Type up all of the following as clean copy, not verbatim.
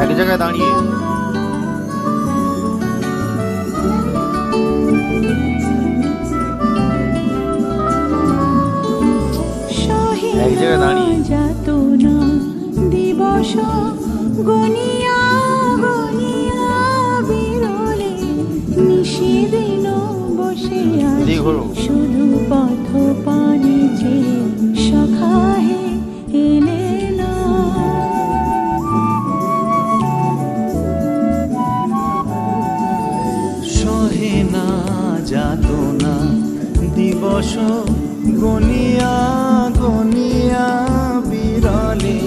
এক জায়গায় দাঁড়িয়ে এক জায়গায় দাঁড়িয়ে যাতনা দিবস গনিয়া গনিয়া বিরলে নিশিদিন বসে আছি শুধু পথ পানে যে সখা হে এলে না। সহে না যাতনা দিবস গনিয়া গনিয়া বিরলে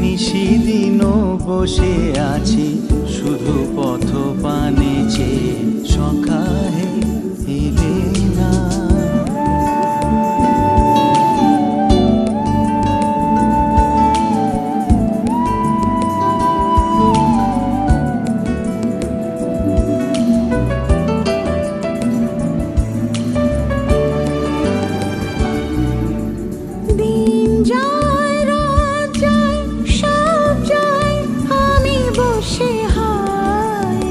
নিশিদিন বসে আছি শুধু পথ পানে চেয়ে সখা হে এলে না। দিন যায় রাত যায় সব যায় আমি বসে হায়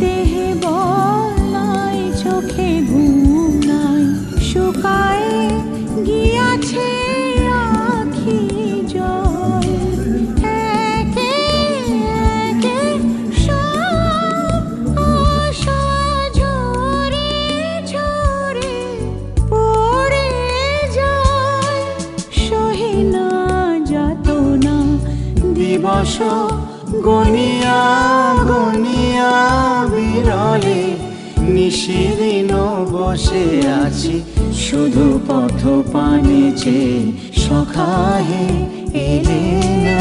দেহে বল নাই চোখে ঘুম নাই শুকায় গিয়াছে আখি জল একে একে সব আশা ঝরে ঝরে পড়ে যায় সহে না যাতনা দিবস গনিয়া গনিয়া বিরলে নিশিদিন বসে আছি শুধু পথ পানে চেয়ে সখা হে এলে না।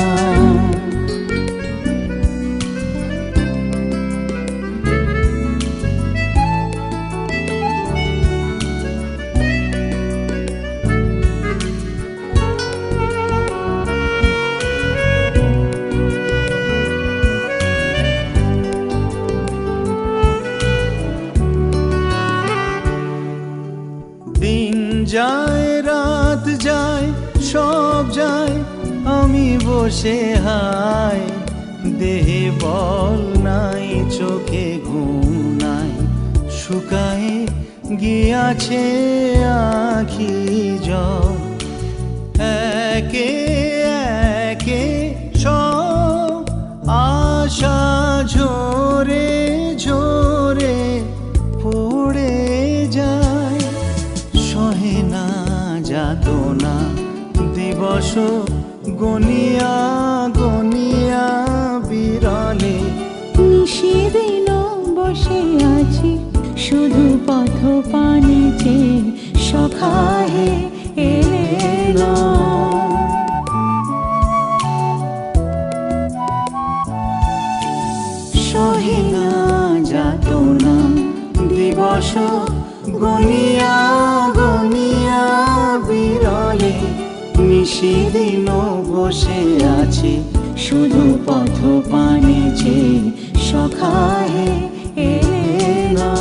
দিন যায় রাত যায় সব যায় আমি বসে হায় দেহে বল নাই চোখে ঘুম নাই শুকায় গিয়াছে আখি জল একে একে সব আশা ঝরে ঝরে পড়ে যায় সহে না যাতনা দিবস গনিয়া গনিয়া বিরলে নিশিদিন বসে আছি শুধু পথ পানে চেয়ে সখা হে এলে না। সহে না যাতনা দিবস গনিয়া গনিয়া বিরলে নিশিদিন বসে আছি শুধু পথ পানে চেয়ে সখা হে এলে না।